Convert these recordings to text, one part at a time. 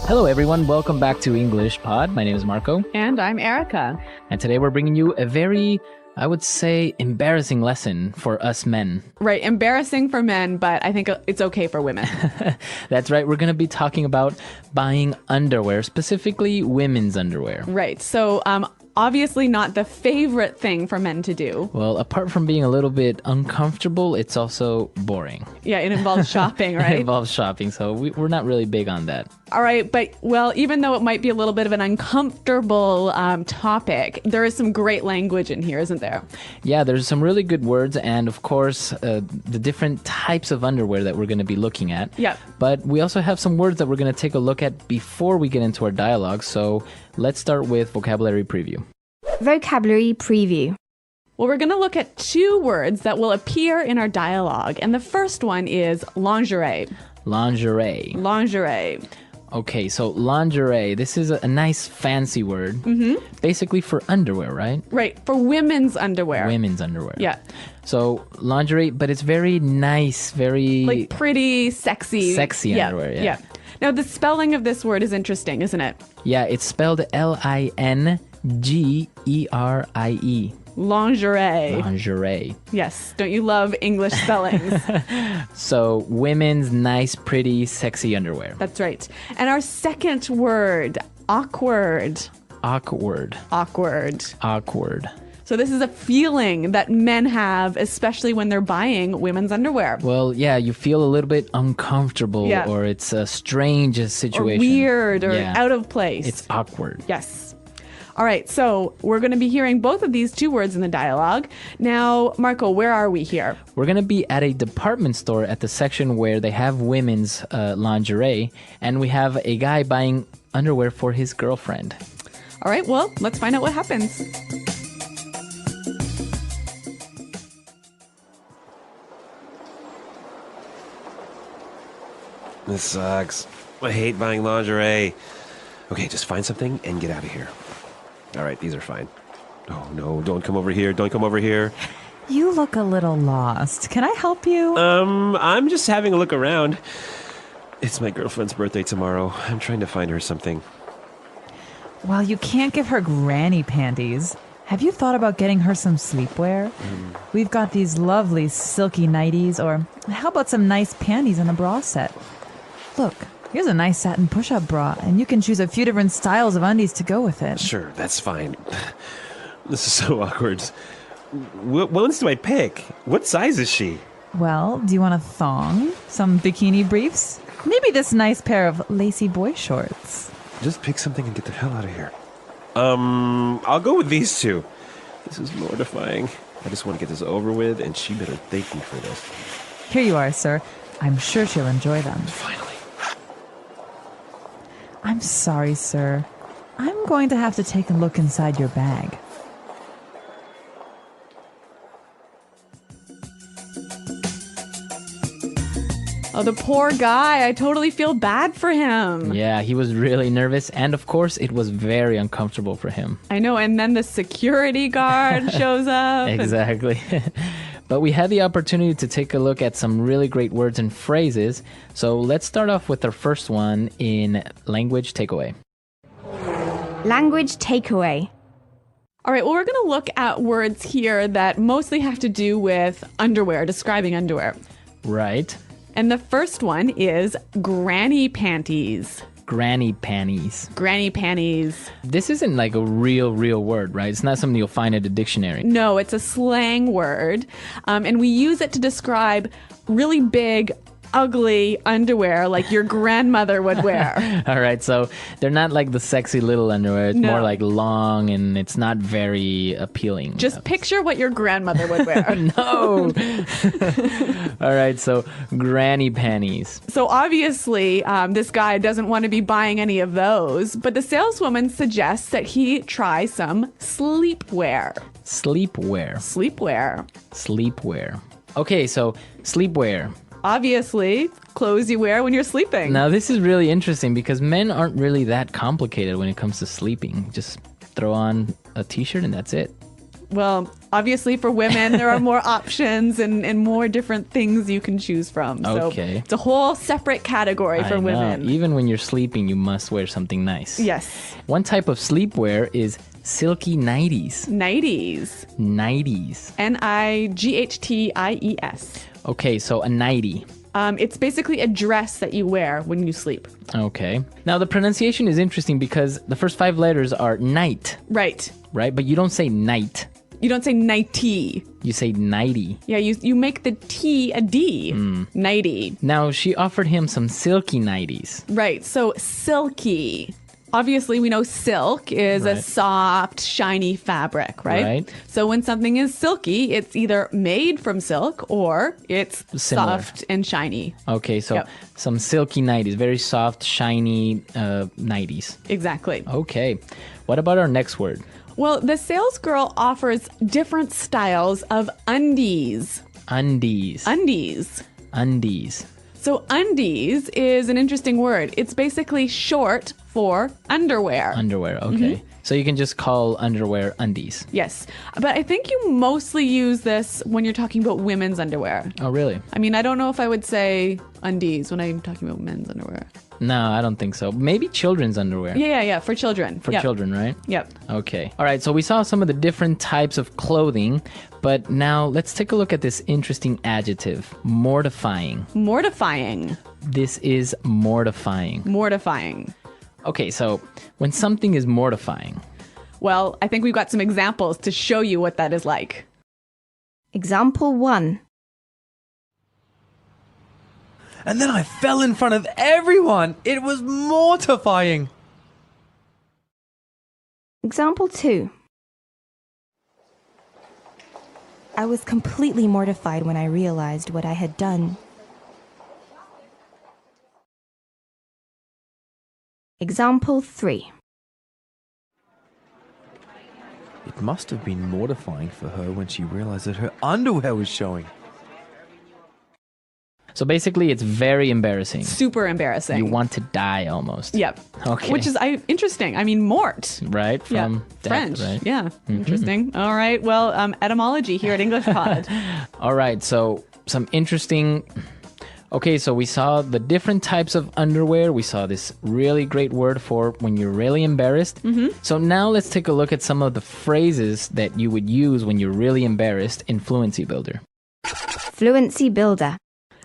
Hello everyone, welcome back to English Pod. My name is Marco. And I'm Erica. And today we're bringing you a very, I would say, embarrassing lesson for us men. Right, embarrassing for men, but I think it's okay for women. That's right, we're going to be talking about buying underwear, specifically women's underwear. Right, so obviously not the favorite thing for men to do. Well, apart from being a little bit uncomfortable, it's also boring. Yeah, it involves shopping, right? It involves shopping, so we're not really big on that. All right, but well, even though it might be a little bit of an uncomfortable topic, there is some great language in here, isn't there? Yeah, there's some really good words, and of course, the different types of underwear that we're going to be looking at. Yeah. But we also have some words that we're going to take a look at before we get into our dialogue, so let's start with vocabulary preview. Vocabulary preview. Well, we're going to look at two words that will appear in our dialogue, and the first one is lingerie. Lingerie. Lingerie. Okay, so lingerie, this is a nice fancy word. Mm-hmm. Basically for underwear, right? Right, for women's underwear. Women's underwear. Yeah. So lingerie, but it's very nice, very... Like pretty, sexy. Sexy underwear, yeah. Now, the spelling of this word is interesting, isn't it? Yeah, it's spelled Lingerie. Lingerie. Lingerie. Yes. Don't you love English spellings? So, women's nice, pretty, sexy underwear. That's right. And our second word, awkward. Awkward. Awkward. Awkward. So this is a feeling that men have, especially when they're buying women's underwear. Well, yeah, you feel a little bit uncomfortable, Yeah. or it's a strange situation. Or weird or Yeah. out of place. It's awkward. Yes. All right, so we're going to be hearing both of these two words in the dialogue. Now, Marco, where are we here? We're going to be at a department store at the section where they have women's lingerie, and we have a guy buying underwear for his girlfriend. All right, well, let's find out what happens. This sucks. I hate buying lingerie. Okay, just find something and get out of here. All right, these are fine. Oh, no, don't come over here. Don't come over here. You look a little lost. Can I help you? I'm just having a look around. It's my girlfriend's birthday tomorrow. I'm trying to find her something. Well, you can't give her granny panties. Have you thought about getting her some sleepwear? We've got these lovely silky nighties, or how about some nice panties and a bra set? Look, here's a nice satin push-up bra, and you can choose a few different styles of undies to go with it. Sure, that's fine. This is so awkward. What ones do I pick? What size is she? Well, do you want a thong? Some bikini briefs? Maybe this nice pair of lacy boy shorts. Just pick something and get the hell out of here. I'll go with these two. This is mortifying. I just want to get this over with, and she better thank me for this. Here you are, sir. I'm sure she'll enjoy them. Finally. I'm sorry, sir. I'm going to have to take a look inside your bag. Oh, the poor guy. I totally feel bad for him. Yeah, he was really nervous, and of course, it was very uncomfortable for him. I know, and then the security guard shows up. Exactly. But we had the opportunity to take a look at some really great words and phrases. So let's start off with our first one in language takeaway. Language takeaway. All right, well, we're going to look at words here that mostly have to do with underwear, describing underwear. Right. And the first one is granny panties. Granny panties. Granny panties. This isn't like a real word, right? It's not something you'll find at a dictionary. No, it's a slang word. And we use it to describe really big, ugly underwear like your grandmother would wear. All right, so they're not like the sexy little underwear. It's No. more like long, and it's not very appealing. Just picture what your grandmother would wear. No. All right, so granny panties. So obviously, this guy doesn't want to be buying any of those, but the saleswoman suggests that he try some sleepwear. Sleepwear. Sleepwear. Sleepwear. Okay, so sleepwear. Obviously, clothes you wear when you're sleeping. Now, this is really interesting because men aren't really that complicated when it comes to sleeping. Just throw on a t-shirt and that's it. Well, obviously for women, there are more options and more different things you can choose from. So Okay. it's a whole separate category for I know. women. Even when you're sleeping, you must wear something nice. Yes. One type of sleepwear is silky nighties. Nighties. Nighties. Nightties. Okay, so a nightie. It's basically a dress that you wear when you sleep. Okay. Now the pronunciation is interesting because the first 5 letters are night, Right. right? But you don't say night. You don't say nighty. You say nighty. Yeah, you make the T a D. Nighty. Now she offered him some silky nighties. Right. So silky. Obviously, we know silk is a Right. soft, shiny fabric, right? Right. So when something is silky, it's either made from silk or it's Similar. soft and shiny. Okay, so Yep. some silky nighties, very soft, shiny nighties. Exactly. Okay. What about our next word? Well, the sales girl offers different styles of undies. Undies. Undies. Undies. So undies is an interesting word. It's basically short for underwear. Underwear. Okay. So you can just call underwear undies. Yes. But I think you mostly use this when you're talking about women's underwear. Oh, really? I mean, I don't know if I would say undies when I'm talking about men's underwear. No, I don't think so. Maybe children's underwear. Yeah, for children. For Yep. children, right? Yep. Okay. All right. So we saw some of the different types of clothing, but now let's take a look at this interesting adjective, mortifying. Mortifying. This is mortifying. Mortifying. Okay, so when something is mortifying, Well, I think we've got some examples to show you what that is like. Example 1. And then I fell in front of everyone. It was mortifying. Example 2. I was completely mortified when I realized what I had done. Example 3. It must have been mortifying for her when she realized that her underwear was showing. so basically it's very embarrassing. Super embarrassing. You want to die almost. Yep. Okay. Which is interesting. I mean, mort. Right? Yeah. From death, French. right? Yeah. Interesting. All right. Well, etymology here at English Pod. All right, so some interesting. Okay, so we saw the different types of underwear. We saw this really great word for when you're really embarrassed. So now let's take a look at some of the phrases that you would use when you're really embarrassed in Fluency Builder. Fluency builder.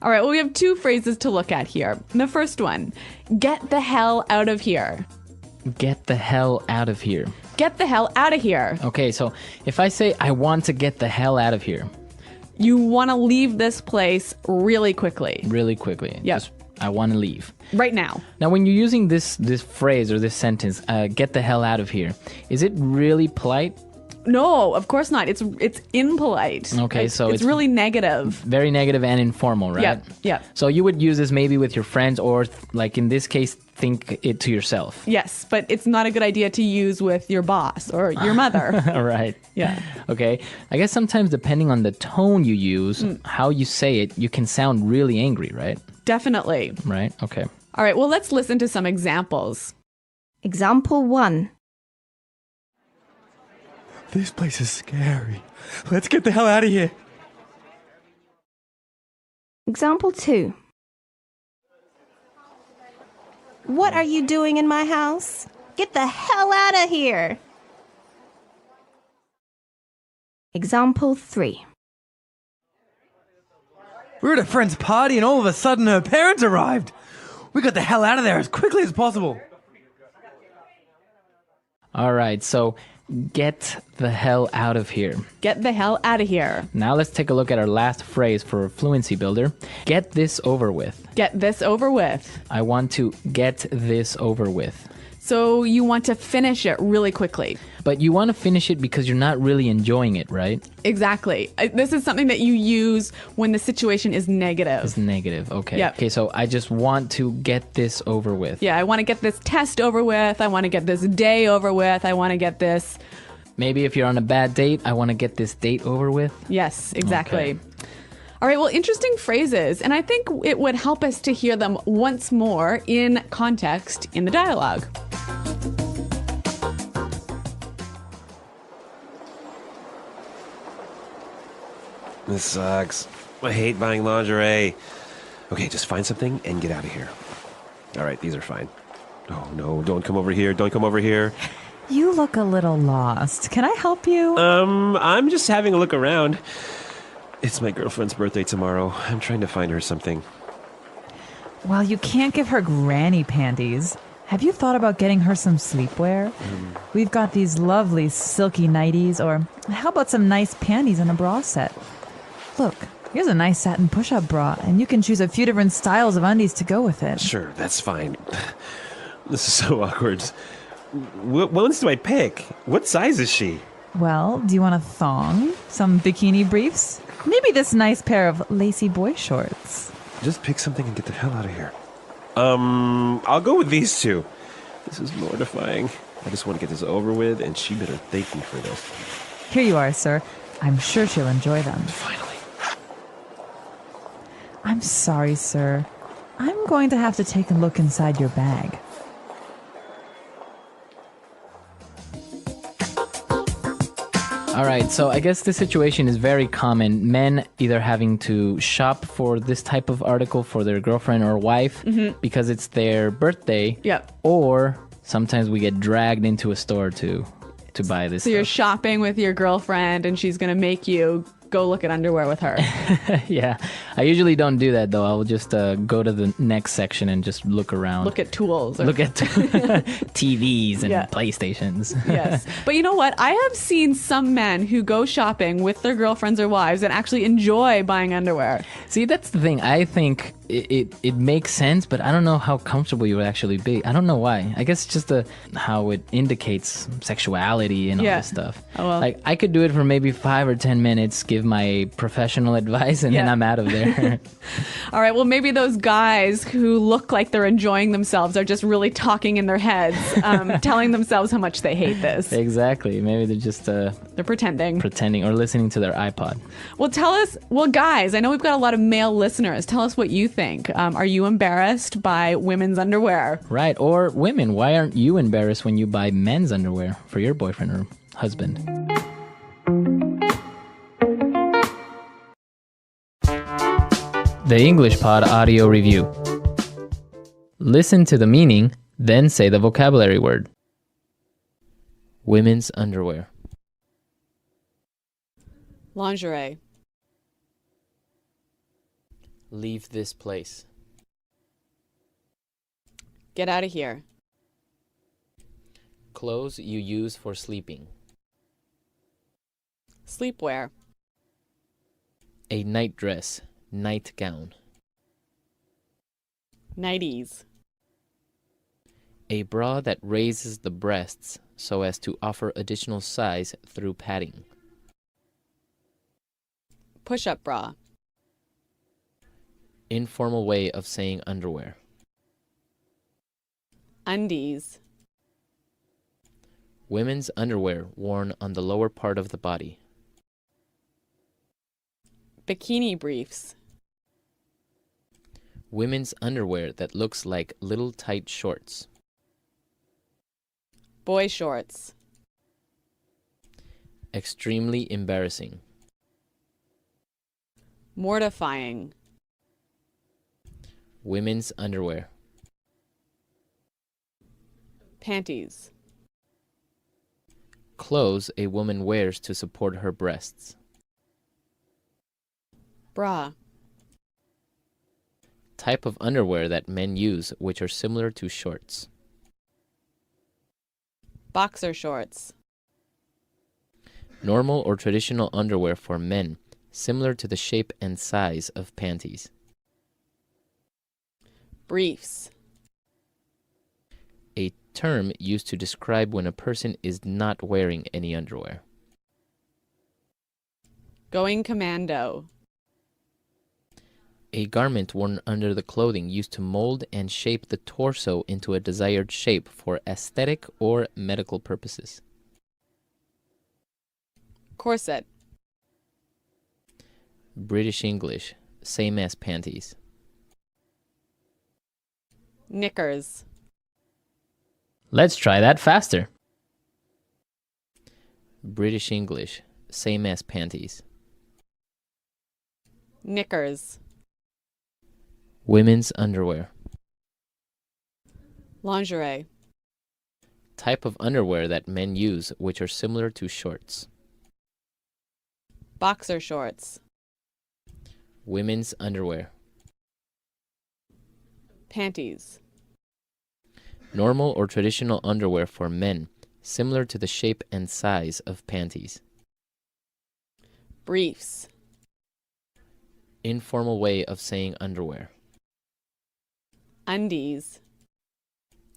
All right. Well, we have 2 phrases to look at here. The first one, get the hell out of here. Get the hell out of here. Get the hell out of here. Okay, so if I say I want to get the hell out of here, You want to leave this place really quickly. really quickly. Yep. Just, I want to leave. Right now. Now, when you're using this phrase or this sentence, get the hell out of here, is it really polite? No, of course not. It's impolite. Okay, so it's it's really negative. Very negative and informal, right? Yep, yep. So you would use this maybe with your friends or, like in this case, think it to yourself. Yes, but it's not a good idea to use with your boss or your mother. All right. Yeah. Okay. I guess sometimes depending on the tone you use, how you say it, you can sound really angry, right? Definitely. Right? Okay. All right, well, let's listen to some examples. Example 1. This place is scary. Let's get the hell out of here. Example 2. What are you doing in my house? Get the hell out of here. Example 3. We were at a friend's party and all of a sudden her parents arrived. We got the hell out of there as quickly as possible. All right. So get the hell out of here. Get the hell out of here. Now let's take a look at our last phrase for Fluency Builder. Get this over with. Get this over with. I want to get this over with. So you want to finish it really quickly. But you want to finish it because you're not really enjoying it, right? Exactly. This is something that you use when the situation is negative. It's negative. Okay. Yep. Okay, so I just want to get this over with. Yeah, I want to get this test over with. I want to get this day over with. I want to get this. Maybe if you're on a bad date, I want to get this date over with. Yes, exactly. Okay. All right, well, interesting phrases. And I think it would help us to hear them once more in context in the dialogue. This sucks. I hate buying lingerie. Okay, just find something and get out of here. All right, these are fine. Oh, no, don't come over here. Don't come over here. You look a little lost. Can I help you? I'm just having a look around. It's my girlfriend's birthday tomorrow. I'm trying to find her something. Well, you can't give her granny panties. Have you thought about getting her some sleepwear? We've got these lovely silky nighties, or how about some nice panties and a bra set? Look, here's a nice satin push-up bra, and you can choose a few different styles of undies to go with it. Sure, that's fine. This is so awkward. What ones do I pick? What size is she? Well, do you want a thong? Some bikini briefs? Maybe this nice pair of lacy boy shorts. Just pick something and get the hell out of here. I'll go with these two. This is mortifying. I just want to get this over with, and she better thank me for this. Here you are, sir. I'm sure she'll enjoy them. Finally. I'm sorry, sir. I'm going to have to take a look inside your bag. All right, so I guess this situation is very common. Men either having to shop for this type of article for their girlfriend or wife because it's their birthday. Yep. Or sometimes we get dragged into a store to buy this So you're stuff. shopping with your girlfriend and she's going to make you go look at underwear with her. Yeah, I usually don't do that though. I'll just go to the next section and just look around. Look at tools. Look at TVs and Yeah. PlayStations. Yes. But you know what? I have seen some men who go shopping with their girlfriends or wives and actually enjoy buying underwear. See, that's the thing. I think it makes sense, but I don't know how comfortable you would actually be. I don't know why. I guess it's just how it indicates sexuality and all Yeah. this stuff. Oh, well. Like, I could do it for maybe 5 or 10 minutes, give my professional advice, and then Yeah. I'm out of there. All right. Well, maybe those guys who look like they're enjoying themselves are just really talking in their heads, telling themselves how much they hate this. Exactly. Maybe they're just They're pretending. pretending or listening to their iPod. Well, tell us, guys, I know we've got a lot of male listeners. Tell us what you think. Are you embarrassed by women's underwear? Right. Or women, why aren't you embarrassed when you buy men's underwear for your boyfriend or husband? The English Pod Audio Review. Listen to the meaning, then say the vocabulary word. Women's underwear. Lingerie. Leave this place. Get out of here. Clothes you use for sleeping. Sleepwear. A nightdress, nightgown. Nighties. A bra that raises the breasts so as to offer additional size through padding. Push-up bra. Informal way of saying underwear. Undies. Women's underwear worn on the lower part of the body. Bikini briefs. Women's underwear that looks like little tight shorts. Boy shorts. Extremely embarrassing. Mortifying. Women's underwear. Panties. Clothes a woman wears to support her breasts. Bra. Type of underwear that men use which are similar to shorts. Boxer shorts. Normal or traditional underwear for men, similar to the shape and size of panties. Briefs. A term used to describe when a person is not wearing any underwear. Going commando. A garment worn under the clothing used to mold and shape the torso into a desired shape for aesthetic or medical purposes. Corset. British English, same as panties. Knickers. Let's try that faster. British English, same as panties. Knickers. Women's underwear. Lingerie. Type of underwear that men use, which are similar to shorts. Boxer shorts. Women's underwear. Panties. Normal or traditional underwear for men, similar to the shape and size of panties. Briefs. Informal way of saying underwear. Undies.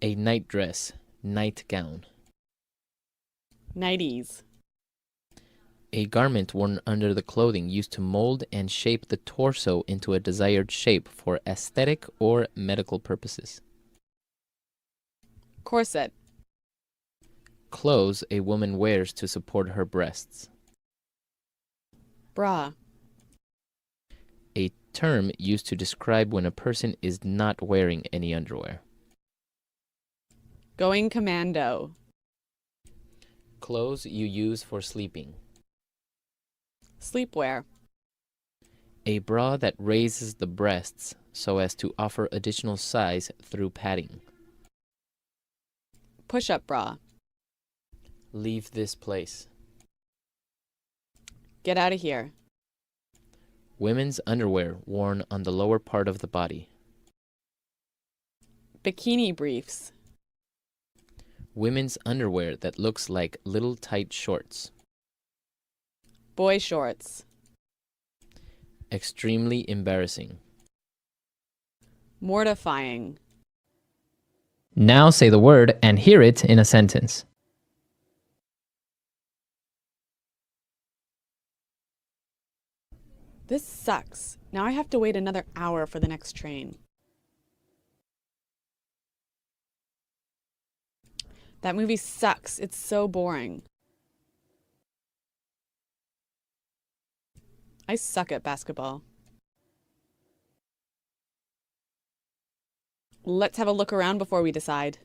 A nightdress, nightgown. Nighties. A garment worn under the clothing used to mold and shape the torso into a desired shape for aesthetic or medical purposes. Corset. Clothes a woman wears to support her breasts. Bra. A term used to describe when a person is not wearing any underwear. Going commando. Clothes you use for sleeping. Sleepwear. A bra that raises the breasts so as to offer additional size through padding. Push-up bra. Leave this place. Get out of here. Women's underwear worn on the lower part of the body. Bikini briefs. Women's underwear that looks like little tight shorts. Boy shorts. Extremely embarrassing. Mortifying. Now say the word and hear it in a sentence. This sucks. Now I have to wait another hour for the next train. That movie sucks. It's so boring. I suck at basketball. Let's have a look around before we decide.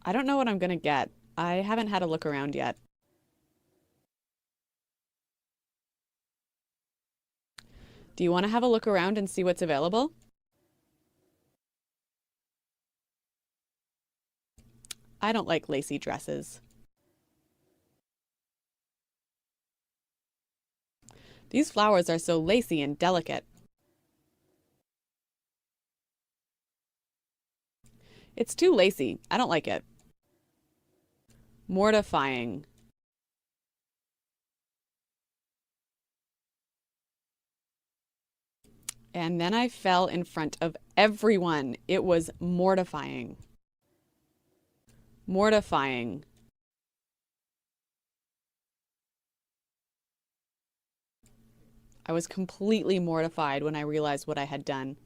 I don't know what I'm gonna get. I haven't had a look around yet. Do you want to have a look around and see what's available? I don't like lacy dresses. These flowers are so lacy and delicate. It's too lacy. I don't like it. Mortifying. And then I fell in front of everyone. It was mortifying. Mortifying. I was completely mortified when I realized what I had done.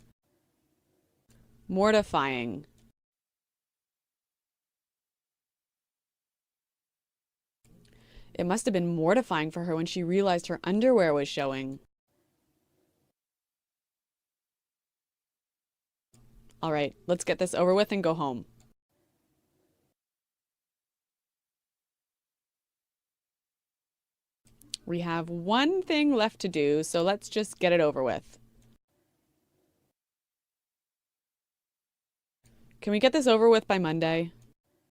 Mortifying. It must have been mortifying for her when she realized her underwear was showing. All right, let's get this over with and go home. We have one thing left to do, so let's just get it over with. Can we get this over with by Monday?